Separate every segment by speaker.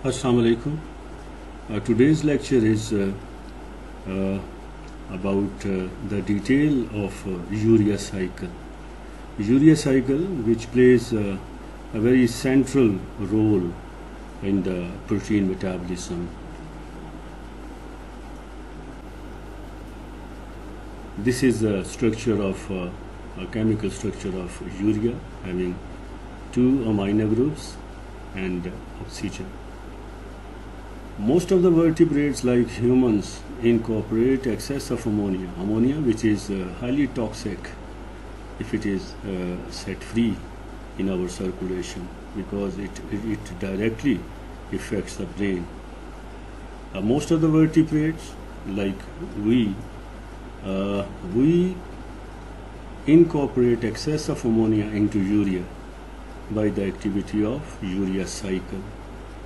Speaker 1: Assalamu alaikum. Today's lecture is about the detail of urea cycle. Urea cycle, which plays a very central role in the protein metabolism. This is the structure of a chemical structure of urea, having two amino groups and oxygen. Most of the vertebrates, like humans, incorporate excess of ammonia. Ammonia, which is highly toxic if it is set free in our circulation, because it directly affects the brain. Most of the vertebrates, like we incorporate excess of ammonia into urea by the activity of urea cycle.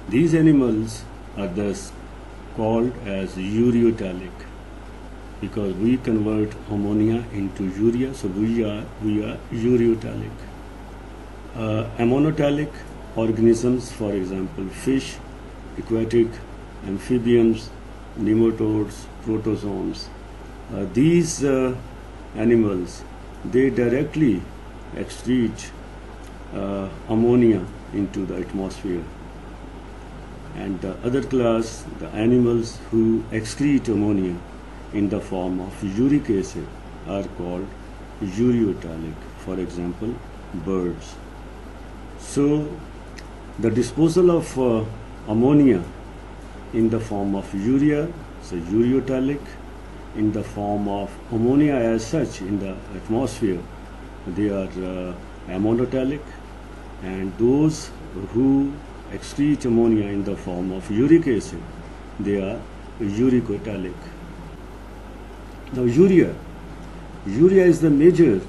Speaker 1: These animals are thus called as ureotelic, because we convert ammonia into urea, so we are ureotelic. Ammonotelic organisms, for example, fish, aquatic amphibians, nematodes, protozoans, these animals, they directly excrete ammonia into the atmosphere. And the other class, the animals who excrete ammonia in the form of uric acid, are called ureotelic, for example, birds. So the disposal of ammonia in the form of urea, so ureotelic; in the form of ammonia as such in the atmosphere, they are ammonotelic; and those who excrete ammonia in the form of uric acid, they are uricotelic. Now urea is the major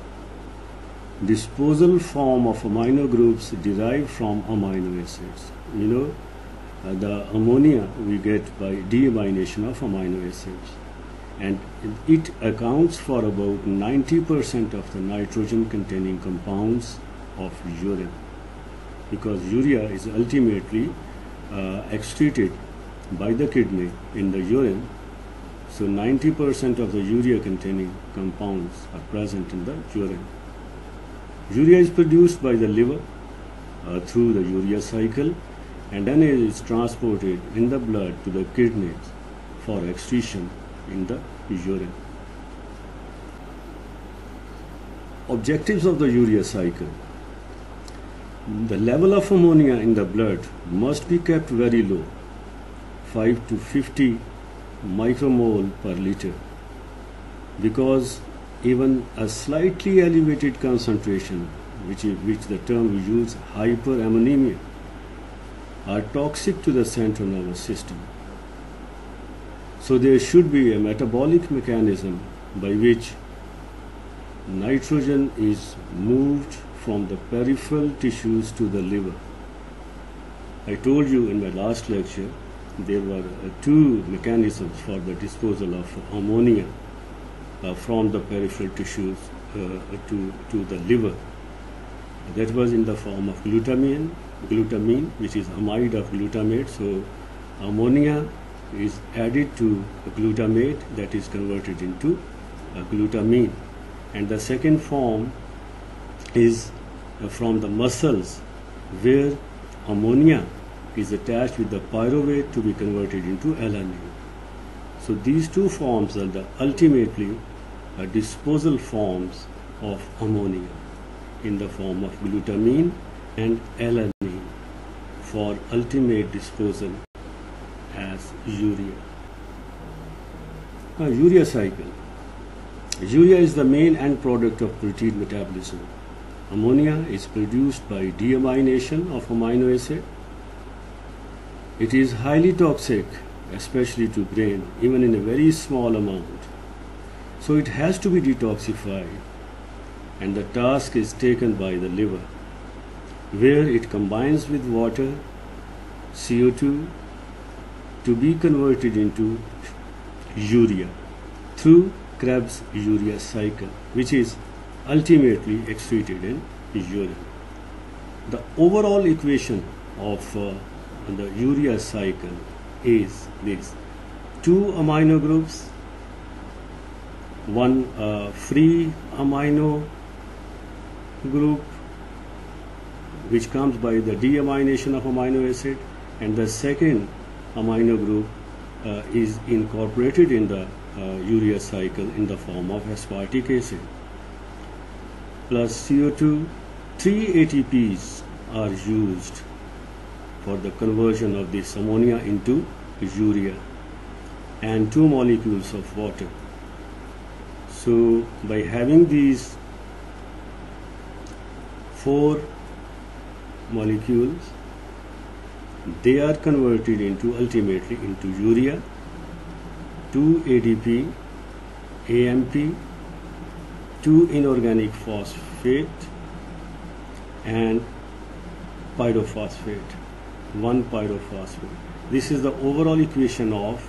Speaker 1: disposal form of amino groups derived from amino acids. The ammonia we get by deamination of amino acids, and it accounts for about 90% of the nitrogen containing compounds of urine, because urea is ultimately excreted by the kidney in the urine. So 90% of the urea containing compounds are present in the urine. Urea is produced by the liver through the urea cycle, and then it is transported in the blood to the kidneys for excretion in the urine. Objectives of the urea cycle: the level of ammonia in the blood must be kept very low, 5 to 50 micromole per liter, because even a slightly elevated concentration, which the term we use, hyperammonemia, are toxic to the central nervous system. So there should be a metabolic mechanism by which nitrogen is moved from the peripheral tissues to the liver. I told you in my last lecture there were two mechanisms for the disposal of ammonia from the peripheral tissues to the liver. That was in the form of glutamine, which is amide of glutamate. So ammonia is added to glutamate, that is converted into glutamine. And the second form is from the muscles, where ammonia is attached with the pyruvate to be converted into alanine. So these two forms are the ultimately disposal forms of ammonia, in the form of glutamine and alanine, for ultimate disposal as urea. Now, urea cycle. Urea is the main end product of protein metabolism. Ammonia is produced by deamination of amino acid. It is highly toxic, especially to brain, even in a very small amount. So it has to be detoxified, and the task is taken by the liver, where it combines with water, CO2, to be converted into urea through Krebs urea cycle, which is ultimately excreted in urine. The overall equation of on the urea cycle is this: 2 amino groups, 1 free amino group which comes by the deamination of amino acid, and the second amino group is incorporated in the urea cycle in the form of aspartic acid, plus CO2. 3 ATPs are used for the conversion of this ammonia into urea, and 2 molecules of water. So by having these 4 molecules, they are converted into ultimately into urea, 2 ADP, AMP, 2 inorganic phosphate, and pyrophosphate, 1 pyrophosphate. This is the overall equation of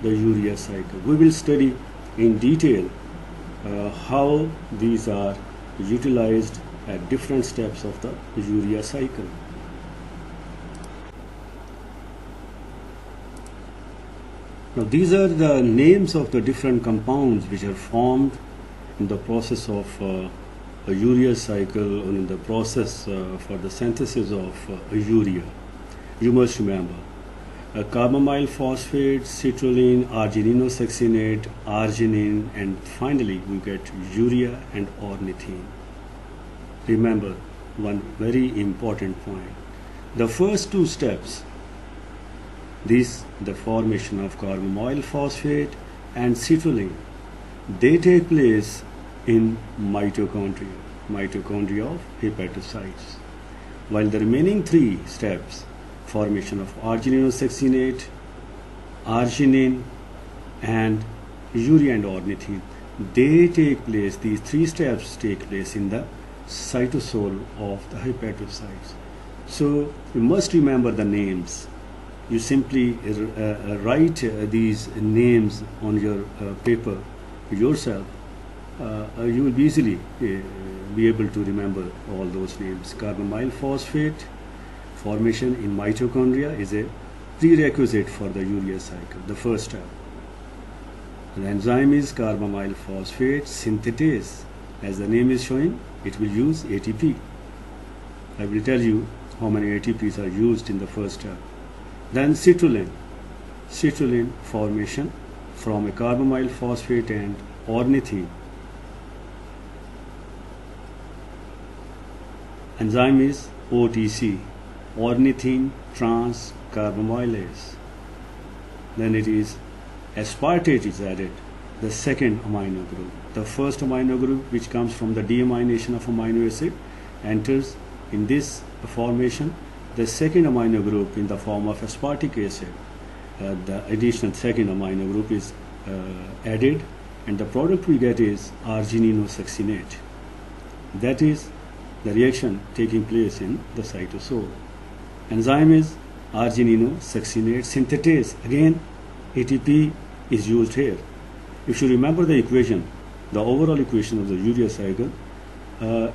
Speaker 1: the urea cycle. We will study in detail how these are utilized at different steps of the urea cycle. Now these are the names of the different compounds which are formed in the process of a urea cycle, or in the process for the synthesis of urea. You must remember carbamyl phosphate, citrulline, argininosuccinate, arginine, and finally we get urea and ornithine. Remember one very important point: the first 2 steps, the formation of carbamyl phosphate and citrulline, they take place in mitochondria of hepatocytes, while the remaining 3 steps, formation of argininosuccinate, arginine, and urea and ornithine, they take place, these 3 steps take place in the cytosol of the hepatocytes. So you must remember the names. You simply write these names on your paper yourself. You will easily be able to remember all those names. Carbamyl phosphate formation in mitochondria is a prerequisite for the urea cycle, the first step. The enzyme is carbamyl phosphate synthetase. As the name is showing, it will use ATP. I will tell you how many ATPs are used in the first step. Then citrulline formation from a carbamyl phosphate and ornithine. Enzyme is OTC, ornithine transcarbamylase. Then it is aspartate is added, the second amino group. The first amino group, which comes from the deamination of amino acid, enters in this formation. The second amino group in the form of aspartic acid, the additional second amino group is added, and the product we get is argininosuccinate. That is the reaction taking place in the cytosol. Enzyme is argininosuccinate synthetase. Again, ATP is used here. If you remember the equation, the overall equation of the urea cycle,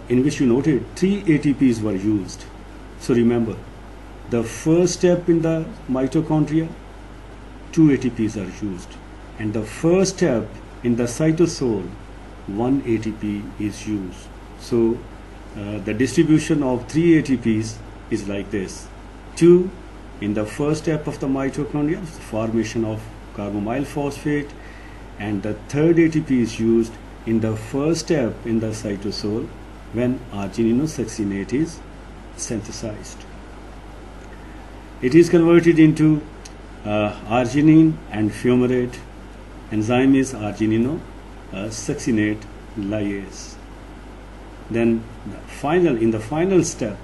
Speaker 1: in which you noted 3 ATPs were used. So remember, the first step in the mitochondria, 2 ATPs are used, and the first step in the cytosol, 1 ATP is used. So the distribution of 3 ATPs is like this: 2 in the first step of the mitochondria, formation of carbamyl phosphate, and the third ATP is used in the first step in the cytosol when argininosuccinate is synthesized. It is converted into arginine and fumarate. Enzyme is argininosuccinate lyase. Then in the final step,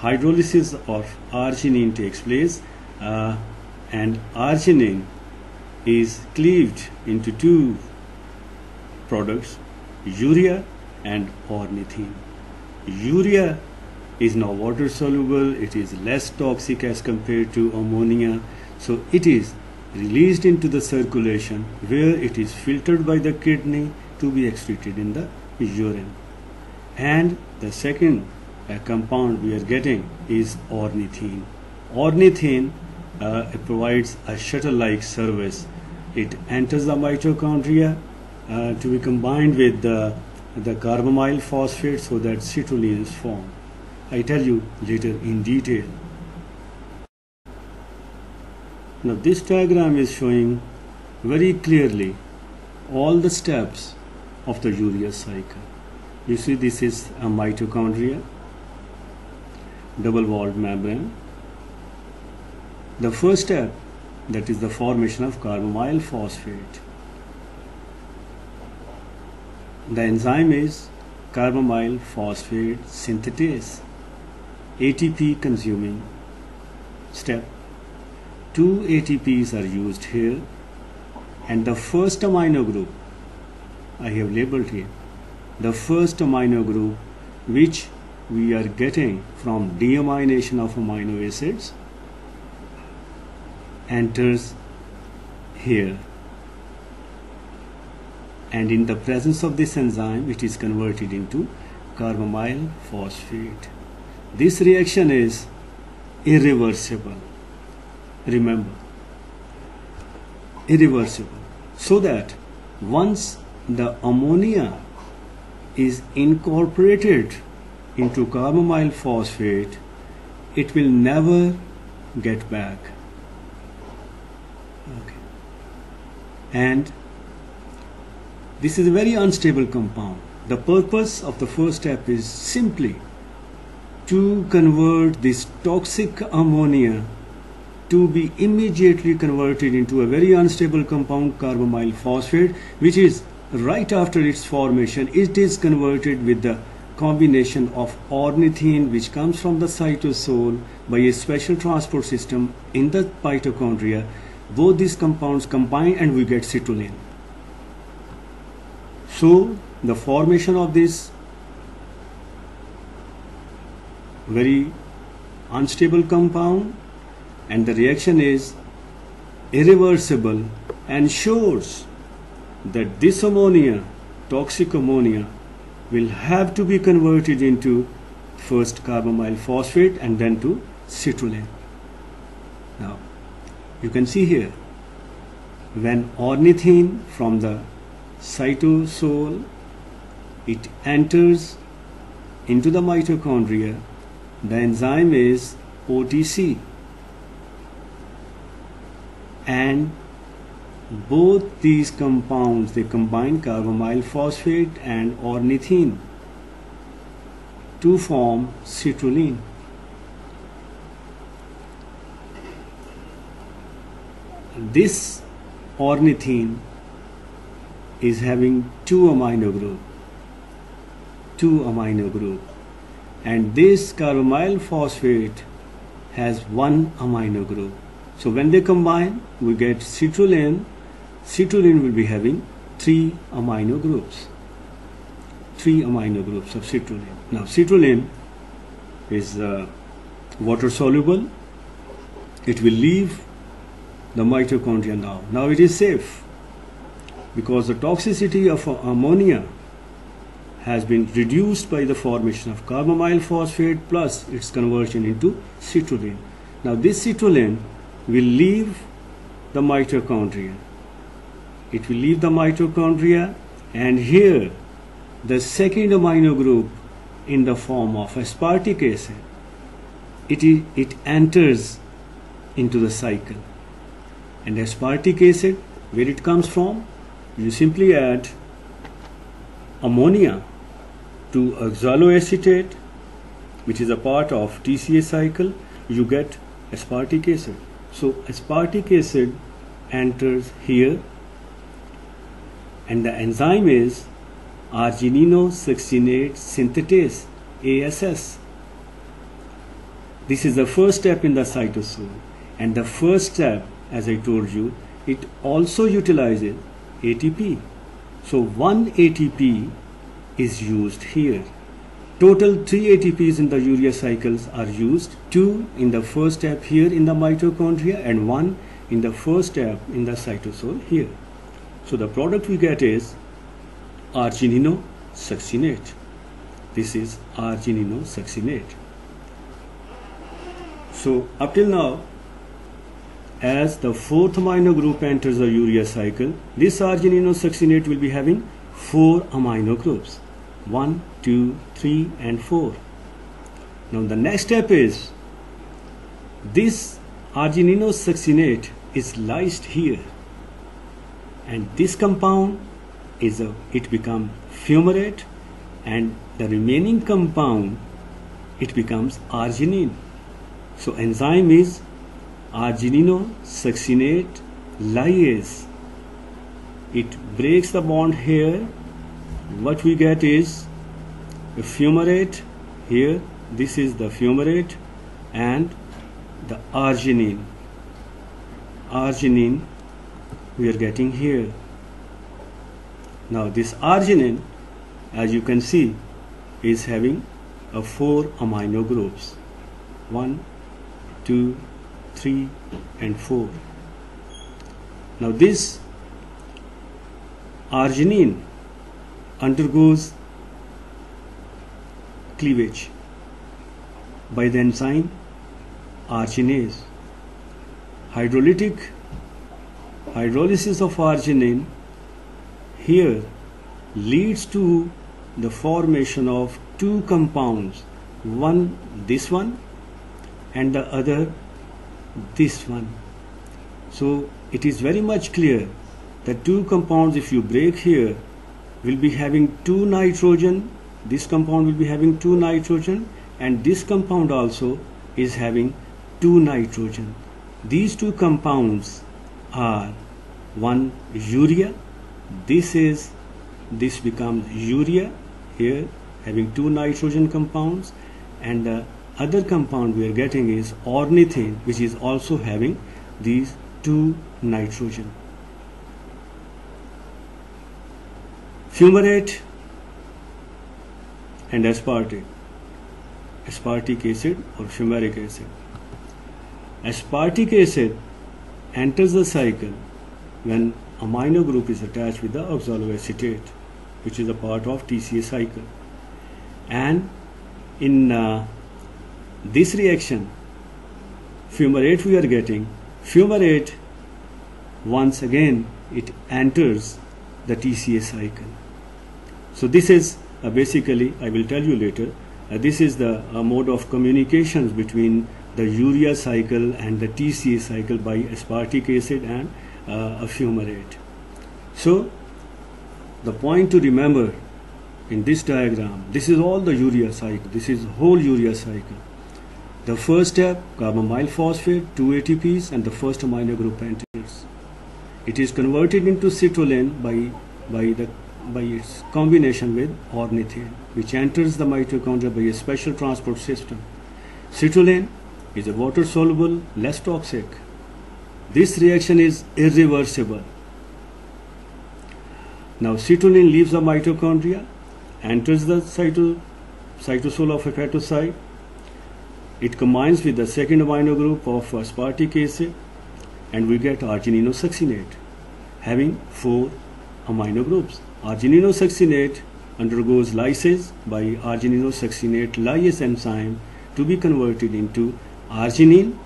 Speaker 1: hydrolysis of arginine takes place, and arginine is cleaved into 2 products, urea and ornithine. Urea is now water soluble, it is less toxic as compared to ammonia, so it is released into the circulation where it is filtered by the kidney to be excreted in the urine. And the second compound we are getting is ornithine. ornithine it provides a shuttle-like service. It enters the mitochondria to be combined with the carbamyl phosphate so that citrulline is formed. I tell you later in detail. Now this diagram is showing very clearly all the steps of the urea cycle. You see, this is a mitochondria, double-walled membrane. The first step, that is the formation of carbamyl phosphate. The enzyme is carbamyl phosphate synthetase, ATP consuming step. 2 ATPs are used here, and the first amino group I have labeled here, the first amino group which we are getting from deamination of amino acids enters here, and in the presence of this enzyme it is converted into carbamyl phosphate. This reaction is irreversible. Remember, irreversible, so that once the ammonia is incorporated into carbamyl phosphate, it will never get back. Okay. And this is a very unstable compound. The purpose of the first step is simply to convert this toxic ammonia to be immediately converted into a very unstable compound, carbamyl phosphate, which is right after its formation, it is converted with the combination of ornithine, which comes from the cytosol by a special transport system in the mitochondria. Both these compounds combine and we get citrulline. So the formation of this very unstable compound and the reaction is irreversible and shows that this ammonia, toxic ammonia, will have to be converted into first carbamyl phosphate and then to citrulline. Now you can see here, when ornithine from the cytosol it enters into the mitochondria, the enzyme is OTC, and both these compounds, they combine carbamyl phosphate and ornithine to form citrulline. This ornithine is having two amino group, and this carbamyl phosphate has one amino group. So when they combine, we get citrulline. Citrulline will be having 3 amino groups. 3 amino groups of citrulline. Now citrulline is water soluble. It will leave the mitochondria now. Now it is safe because the toxicity of ammonia has been reduced by the formation of carbamyl phosphate plus its conversion into citrulline. Now this citrulline will leave the mitochondria. It will leave the mitochondria, and here the second amino group in the form of aspartic acid, it enters into the cycle. And aspartic acid, where it comes from? You simply add ammonia to oxaloacetate, which is a part of TCA cycle, you get aspartic acid. So aspartic acid enters here, and the enzyme is argininosuccinate synthetase, ASS. This is the first step in the cytosol, and the first step, as I told you, it also utilizes ATP. So 1 ATP is used here. Total 3 ATPs in the urea cycles are used, 2 in the first step here in the mitochondria and 1 in the first step in the cytosol here. So the product we get is argininosuccinate. This is argininosuccinate. So up till now, as the fourth amino group enters the urea cycle, this argininosuccinate will be having 4 amino groups, 1, 2, 3 and 4. Now the next step is, this argininosuccinate is lysed here, and this compound is it becomes fumarate, and the remaining compound, it becomes arginine. So enzyme is argininosuccinate lyase. It breaks the bond here. What we get is a fumarate here. This is the fumarate, and the arginine we are getting here. Now this arginine, as you can see, is having a 4 amino groups, 1, 2, 3 and 4. Now this arginine undergoes cleavage by the enzyme arginase. Hydrolysis of arginine here leads to the formation of 2 compounds, one this one and the other this one. So it is very much clear that 2 compounds, if you break here, will be having 2 nitrogen. This compound will be having 2 nitrogen, and this compound also is having 2 nitrogen. These 2 compounds are one urea. This becomes urea here, having 2 nitrogen compounds, and the other compound we are getting is ornithine, which is also having these 2 nitrogen. Fumarate and aspartic acid or fumaric acid. Aspartic acid enters the cycle when amino group is attached with the oxaloacetate, which is a part of TCA cycle. And in this reaction, fumarate we are getting. Fumarate, once again, it enters the TCA cycle. So this is basically, I will tell you later, this is the mode of communications between the urea cycle and the TCA cycle by aspartic acid and a fumarate. So the point to remember in this diagram, this is all the urea cycle. This is whole urea cycle. The first step, carbamyl phosphate, 2 ATPs, and the first amino group enters. It is converted into citrulline by its combination with ornithine, which enters the mitochondria by a special transport system. Citrulline is a water soluble, less toxic. This reaction is irreversible. Now citrulline leaves the mitochondria, enters the cytosol of hepatocyte. It combines with the second amino group of aspartic acid, and we get argininosuccinate having 4 amino groups. Argininosuccinate undergoes lysis by argininosuccinate lyase enzyme to be converted into arginine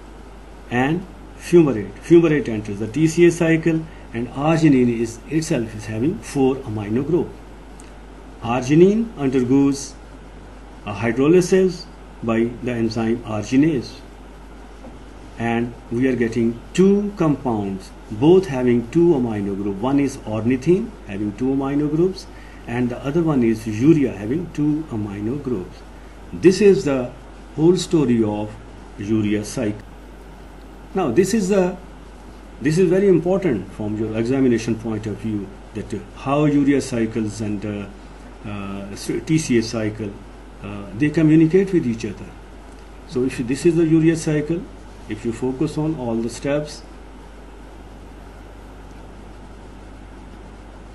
Speaker 1: and fumarate. Fumarate enters the TCA cycle, and arginine itself is having 4 amino group. Arginine undergoes a hydrolysis by the enzyme arginase, and we are getting 2 compounds, both having 2 amino groups. One is ornithine having 2 amino groups, and the other one is urea having 2 amino groups. This is the whole story of urea cycle. Now this is very important from your examination point of view, that how urea cycles and TCA cycle they communicate with each other. So if this is the urea cycle, if you focus on all the steps,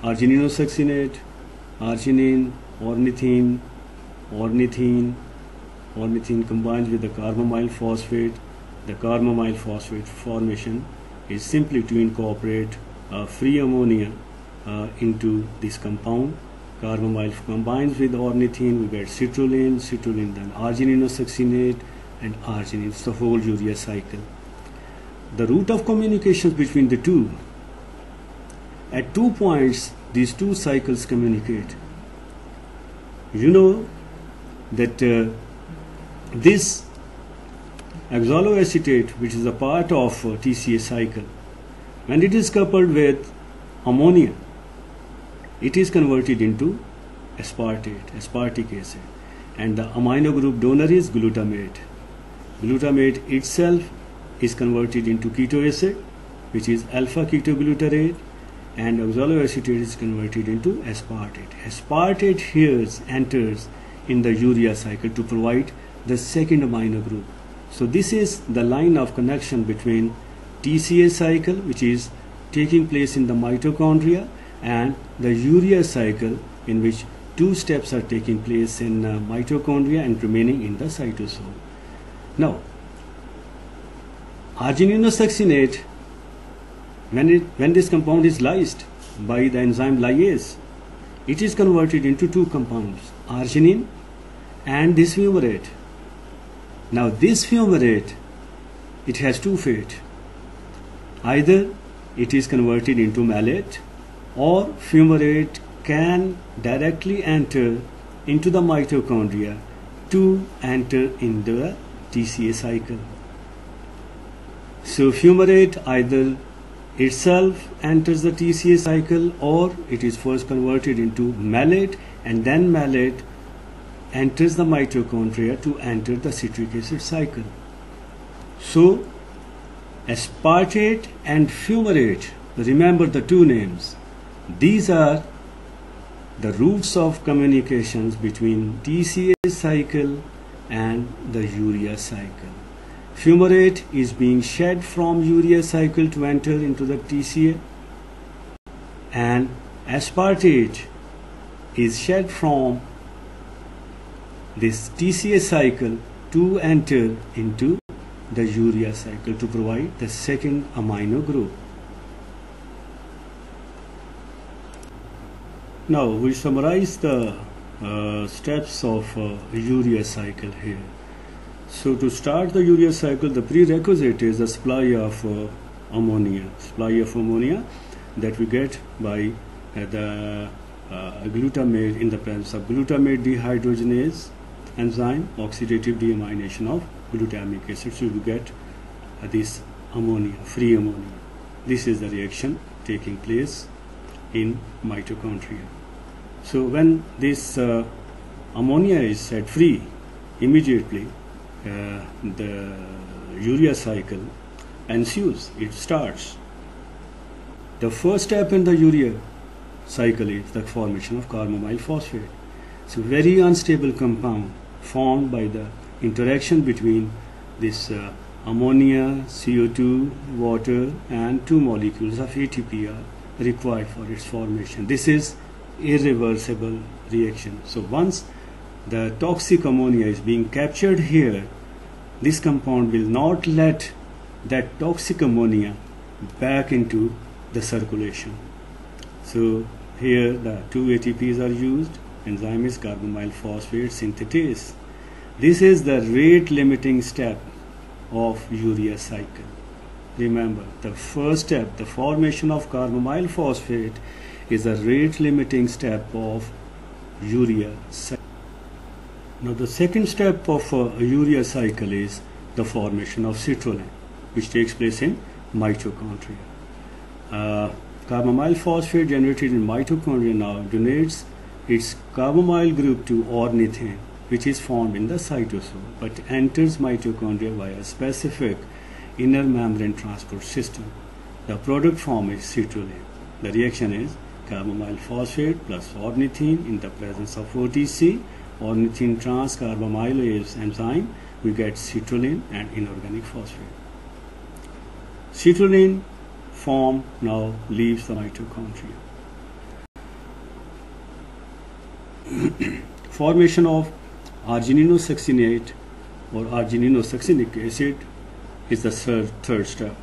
Speaker 1: argininosuccinate, arginine, ornithine combines with the carbamyl phosphate. The carbamyl phosphate formation is simply to incorporate free ammonia into this compound. Carbamyl combines with ornithine, we get citrulline then argininosuccinate, and arginine. It's the whole urea cycle. The route of communications between the two, at 2 points these two cycles communicate. You know that this oxaloacetate, which is a part of TCA cycle, when it is coupled with ammonia, it is converted into aspartic acid, and the amino group donor is glutamate. Glutamate itself is converted into keto acid, which is alpha ketoglutarate, and oxaloacetate is converted into aspartate. Aspartate here enters in the urea cycle to provide the second amino group. So this is the line of connection between TCA cycle, which is taking place in the mitochondria, and the urea cycle, in which two steps are taking place in mitochondria and remaining in the cytosol. Now, argininosuccinate, when this compound is lysed by the enzyme lyase, it is converted into two compounds, arginine and this fumarate. Now this fumarate, it has two fate. Either it is converted into malate, or fumarate can directly enter into the mitochondria to enter into the TCA cycle. So fumarate either itself enters the TCA cycle, or it is first converted into malate, and then malate enters the mitochondria to enter the citric acid cycle. So aspartate and fumarate, remember the two names. These are the routes of communications between TCA cycle and the urea cycle. Fumarate is being shed from urea cycle to enter into the TCA, and aspartate is shed from this TCA cycle to enter into the urea cycle to provide the second amino group. Now we summarize the steps of urea cycle here. So to start the urea cycle, the prerequisite is the supply of ammonia. Supply of ammonia that we get by the glutamate in the presence of glutamate dehydrogenase enzyme, oxidative deamination of glutamic acid. So we get this ammonia, free ammonia. This is the reaction taking place in mitochondria. So when this ammonia is set free, immediately the urea cycle ensues, it starts. The first step in the urea cycle is the formation of carbamyl phosphate. It's a very unstable compound formed by the interaction between this ammonia, CO2, water, and two molecules of ATP are required for its formation. This is irreversible reaction. So once the toxic ammonia is being captured here, this compound will not let that toxic ammonia back into the circulation. So here the two ATPs are used. Enzyme is carbamyl phosphate synthetase. This is the rate limiting step of urea cycle. Remember, the first step, the formation of carbamyl phosphate, is a rate limiting step of urea cycle. Now the second step of a urea cycle is the formation of citrulline, which takes place in mitochondria. Carbamyl phosphate generated in mitochondria now donates its carbamyl group to ornithine, which is formed in the cytosol but enters mitochondria via a specific inner membrane transport system. The product form is citrulline. The reaction is carbamyl phosphate plus ornithine in the presence of OTC, ornithine transcarbamylase enzyme. We get citrulline and inorganic phosphate. Citrulline form now leaves the mitochondria. Formation of argininosuccinate or argininosuccinic acid is the third step.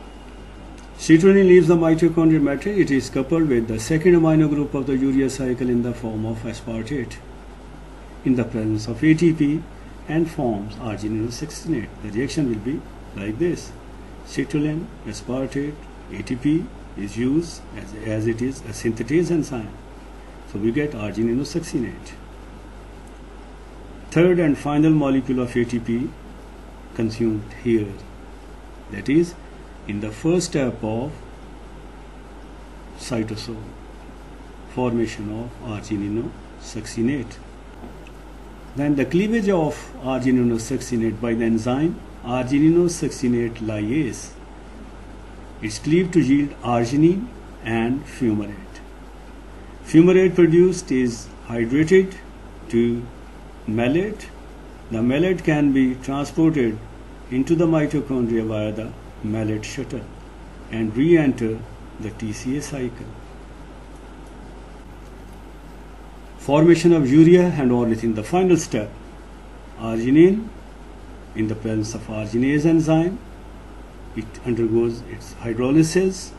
Speaker 1: Citrulline leaves the mitochondrial matrix. It is coupled with the second amino group of the urea cycle in the form of aspartate in the presence of ATP, and forms argininosuccinate. The reaction will be like this. Citrulline, aspartate, ATP is used as it is a synthetase enzyme. So we get argininosuccinate. Third and final molecule of ATP consumed here. That is in the first step of cytosol, formation of argininosuccinate. Then the cleavage of argininosuccinate by the enzyme argininosuccinate lyase. It's cleaved to yield arginine and fumarate. Fumarate produced is hydrated to malate. The malate can be transported into the mitochondria via the malate shuttle and re-enter the TCA cycle. Formation of urea and ornithine, the final step. Arginine, in the presence of arginase enzyme, it undergoes its hydrolysis.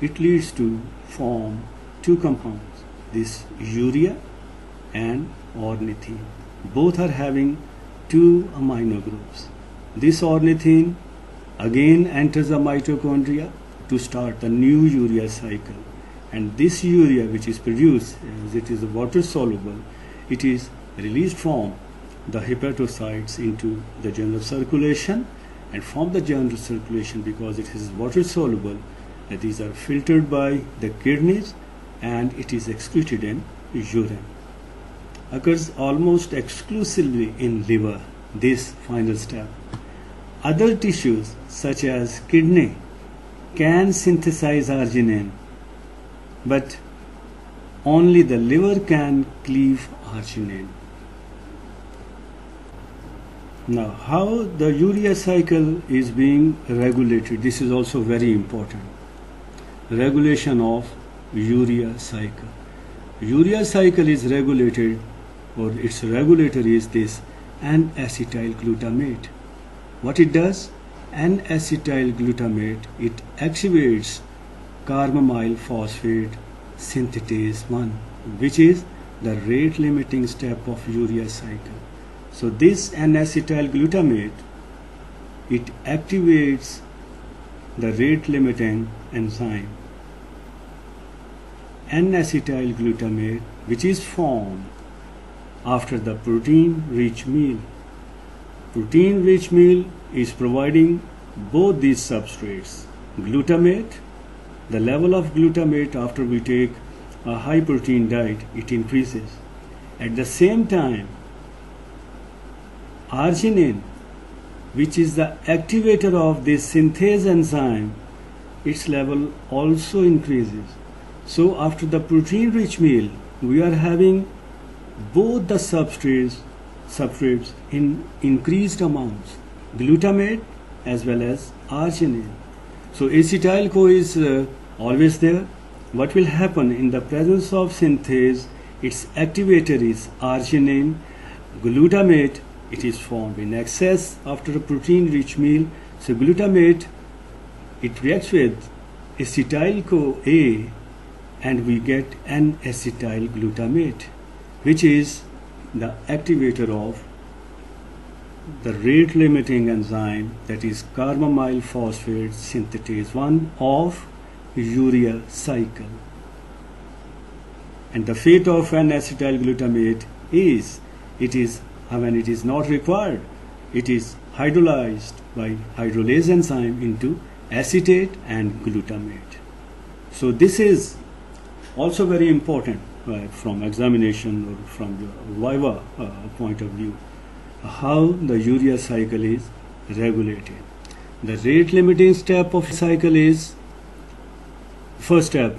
Speaker 1: It leads to form two compounds, this urea and ornithine. Both are having two amino groups. This ornithine again enters the mitochondria to start the new urea cycle. And this urea, which is produced as it is water soluble, it is released from the hepatocytes into the general circulation, and from the general circulation, because it is water soluble, these are filtered by the kidneys and it is excreted in urine. Occurs almost exclusively in liver, this final step. Other tissues such as kidney can synthesize arginine, but only the liver can cleave arginine. Now, how the urea cycle is being regulated, this is also very important. Regulation of urea cycle. Urea cycle is regulated, or its regulator is this N-acetyl glutamate. What it does? N-acetyl glutamate, it activates carbamyl phosphate synthetase 1, which is the rate limiting step of urea cycle. So this N-acetyl glutamate, it activates the rate limiting enzyme N-acetyl glutamate, which is formed after the protein rich meal. Protein rich meal is providing both these substrates. Glutamate, the level of glutamate after we take a high protein diet, it increases. At the same time, arginine, which is the activator of this synthase enzyme, its level also increases. So after the protein rich meal, we are having both the substrates in increased amounts, glutamate as well as arginine. So acetyl-CoA is always there. What will happen in the presence of synthase? Its activator is arginine. Glutamate, it is formed in excess after a protein rich meal. So glutamate, it reacts with acetyl-CoA and we get N-acetyl glutamate, which is the activator of the rate limiting enzyme, that is carbamyl phosphate synthetase 1 of urea cycle. And the fate of N-acetyl glutamate is, when it is not required, it is hydrolyzed by hydrolase enzyme into acetate and glutamate. So this is also very important from examination or from the viva point of view, how the urea cycle is regulated. The rate limiting step of cycle is first step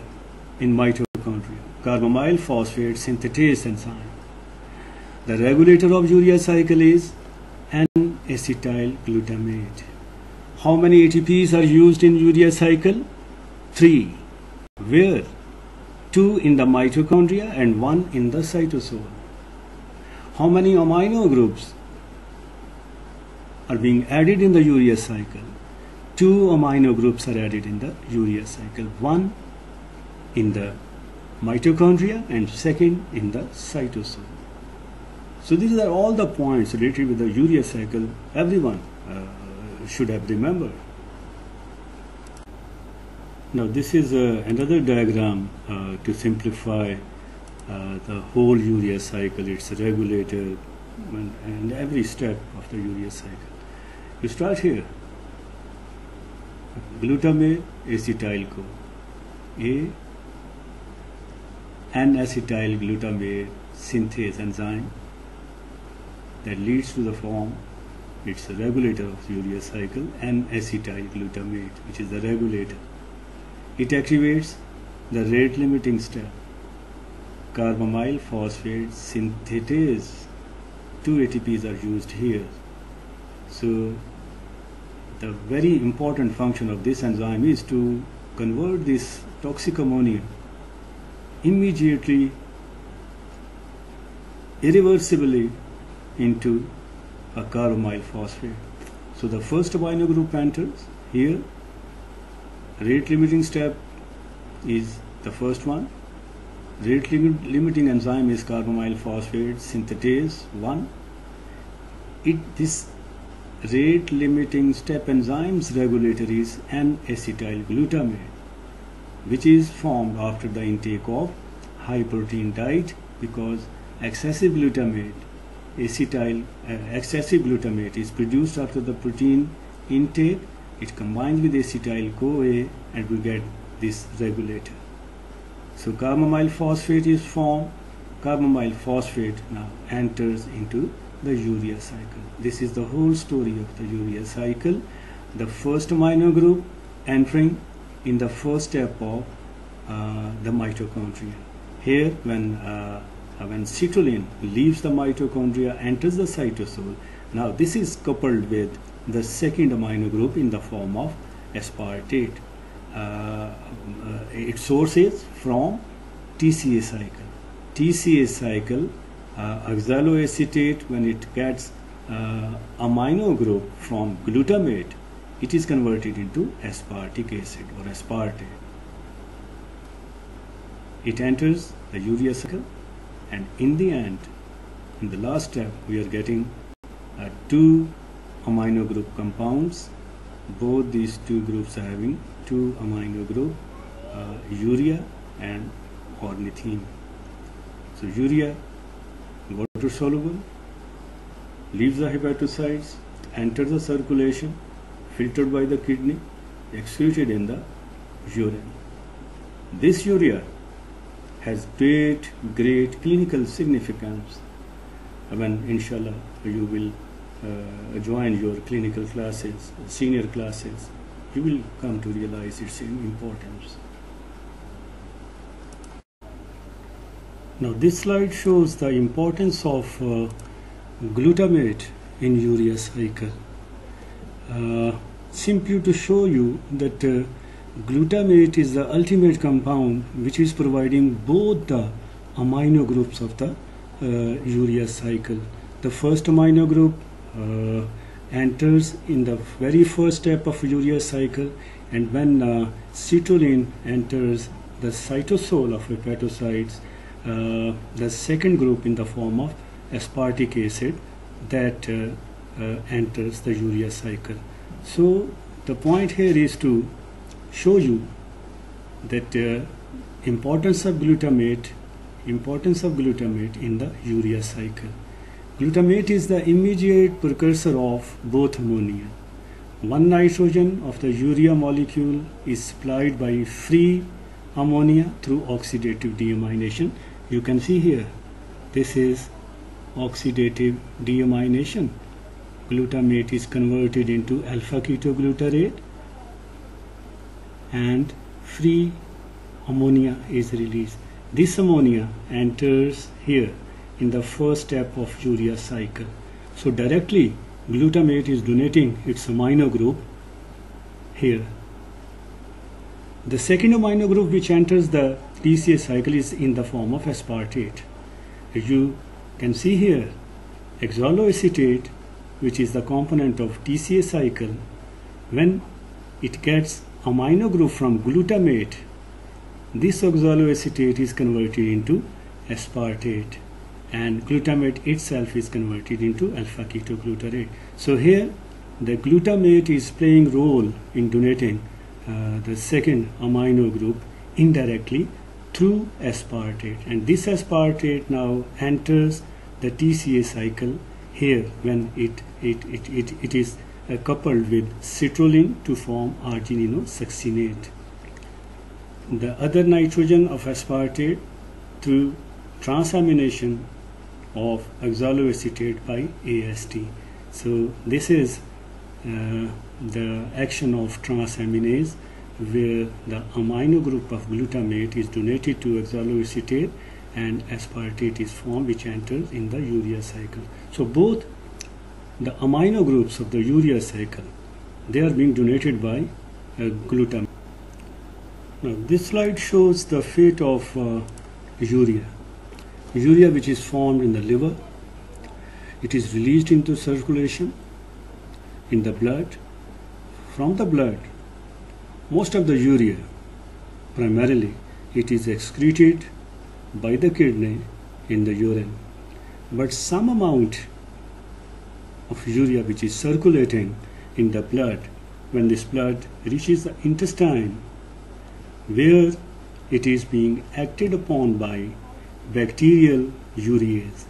Speaker 1: in mitochondria, carbamyl phosphate synthetase enzyme. The regulator of urea cycle is N-acetyl glutamate. How many ATPs are used in urea cycle? 3. Where? 2 in the mitochondria and 1 in the cytosol. How many amino groups are being added in the urea cycle? 2 amino groups are added in the urea cycle. 1 in the mitochondria and 2nd in the cytosol. So these are all the points related with the urea cycle everyone should have remembered. Now this is another diagram to simplify the whole urea cycle, its regulator and every step of the urea cycle. You start here. Glutamate, acetyl-CoA, N-acetyl glutamate synthase enzyme that leads to the form, it's the regulator of the urea cycle, N-acetyl glutamate, which is the regulator. It activates the rate limiting step, carbamyl phosphate synthetase. 2 ATPs are used here. So the very important function of this enzyme is to convert this toxic ammonia immediately, irreversibly into a carbamyl phosphate. So the first amino group enters here. Rate limiting step is the first one. Rate limiting enzyme is carbamyl phosphate synthetase 1. This rate limiting step enzyme's regulator is N-acetyl glutamate, which is formed after the intake of high protein diet, because excessive glutamate is produced after the protein intake. It combines with acetyl-CoA and we get this regulator. So carbamyl phosphate is formed. Carbamyl phosphate now enters into the urea cycle. This is the whole story of the urea cycle. The first amino group entering in the first step of the mitochondria. Here, when citolin leaves the mitochondria, enters the cytosol. Now this is coupled with the second amino group in the form of aspartate. Its source is from TCA cycle. TCA cycle, oxaloacetate, when it gets amino group from glutamate, it is converted into aspartic acid or aspartate. It enters the urea cycle, and in the end, in the last step, we are getting 2 amino group compounds. Both these 2 groups are having 2 amino group, urea and ornithine. So urea, water soluble, leaves the hepatocytes, enters the circulation, filtered by the kidney, excreted in the urine. This urea has great clinical significance. When inshallah you will join your clinical classes, senior classes, you will come to realize its importance. Now this slide shows the importance of glutamate in urea cycle. Simply to show you that glutamate is the ultimate compound which is providing both the amino groups of the urea cycle. The first amino group enters in the very first step of urea cycle, and when citolin enters the cytosol of hepatocytes, the second group in the form of aspartic acid that enters the urea cycle. So the point here is to show you that importance of glutamate in the urea cycle. Glutamate is the immediate precursor of both ammonia. 1 nitrogen of the urea molecule is supplied by free ammonia through oxidative deamination. You can see here, this is oxidative deamination. Glutamate is converted into alpha ketoglutarate and free ammonia is released. This ammonia enters here in the first step of urea cycle. So directly glutamate is donating its amino group here. The second amino group which enters the TCA cycle is in the form of aspartate. You can see here oxaloacetate, which is the component of TCA cycle. When it gets amino group from glutamate, this oxaloacetate is converted into aspartate, and glutamate itself is converted into alpha ketoglutarate. So here the glutamate is playing role in donating the second amino group indirectly through aspartate, and this aspartate now enters the TCA cycle here when it is coupled with citrulline to form argininosuccinate. The other nitrogen of aspartate through transamination of oxaloacetate by AST. So this is the action of transaminase, where the amino group of glutamate is donated to oxaloacetate and aspartate is formed, which enters in the urea cycle. So both the amino groups of the urea cycle, they are being donated by glutamate. Now this slide shows the fate of urea. Urea, which is formed in the liver, it is released into circulation in the blood. From the blood, most of the urea, primarily, it is excreted by the kidney in the urine. But some amount of urea which is circulating in the blood, when this blood reaches the intestine, where it is being acted upon by bacterial urease.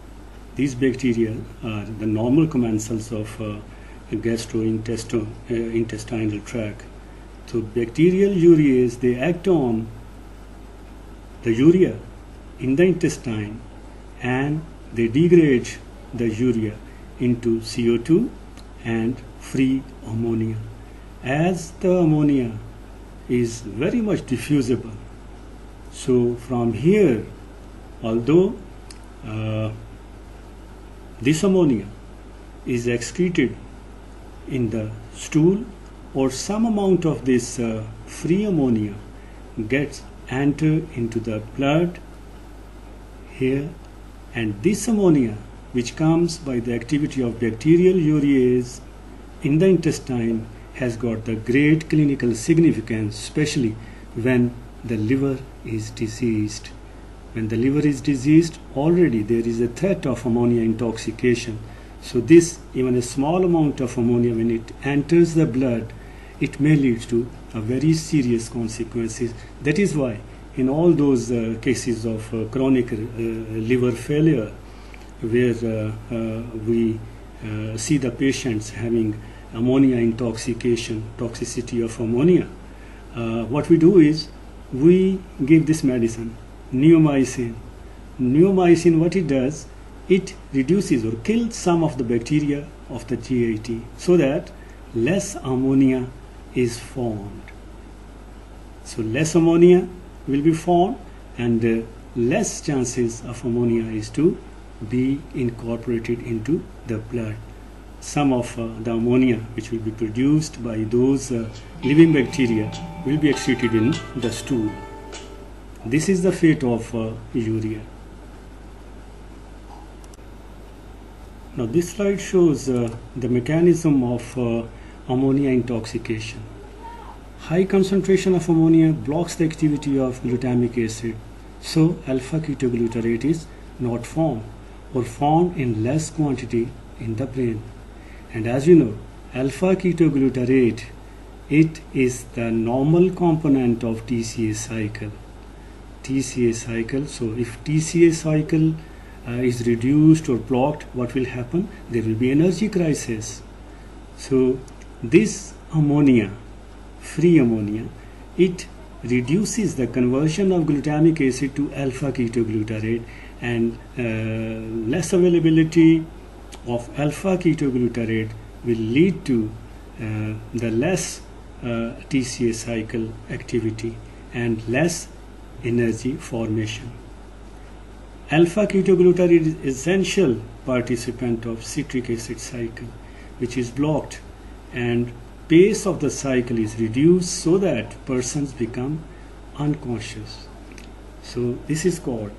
Speaker 1: These bacteria are the normal commensals of gastrointestinal tract. So bacterial urease, they act on the urea in the intestine and they degrade the urea into CO2 and free ammonia. As the ammonia is very much diffusible, so from here, although this ammonia is excreted in the stool, or some amount of this free ammonia gets entered into the blood here, and this ammonia, which comes by the activity of bacterial urease in the intestine, has got the great clinical significance, especially when the liver is diseased. When the liver is diseased, already there is a threat of ammonia intoxication. So this, even a small amount of ammonia, when it enters the blood, it may lead to a very serious consequences. That is why in all those cases of chronic liver failure, where we see the patients having ammonia intoxication, toxicity of ammonia, what we do is we give this medicine, neomycin. Neomycin, what it does, it reduces or kills some of the bacteria of the GIT so that less ammonia is formed. So less ammonia will be formed and less chances of ammonia is to be incorporated into the blood. Some of the ammonia which will be produced by those living bacteria will be excreted in the stool. This is the fate of urea. Now this slide shows the mechanism of ammonia intoxication. High concentration of ammonia blocks the activity of glutamic acid, so alpha ketoglutarate is not formed or formed in less quantity in the brain. And as you know, alpha ketoglutarate, it is the normal component of TCA cycle. TCA cycle. So if TCA cycle is reduced or blocked, what will happen? There will be energy crisis. So this ammonia, free ammonia, it reduces the conversion of glutamic acid to alpha ketoglutarate, and less availability of alpha ketoglutarate will lead to the less TCA cycle activity and less energy formation. Alpha ketoglutarate is essential participant of citric acid cycle, which is blocked, and pace of the cycle is reduced so that persons become unconscious. So this is called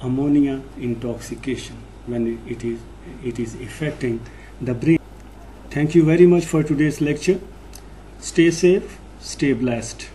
Speaker 1: ammonia intoxication when it is affecting the brain. Thank you very much for today's lecture. Stay safe, stay blessed.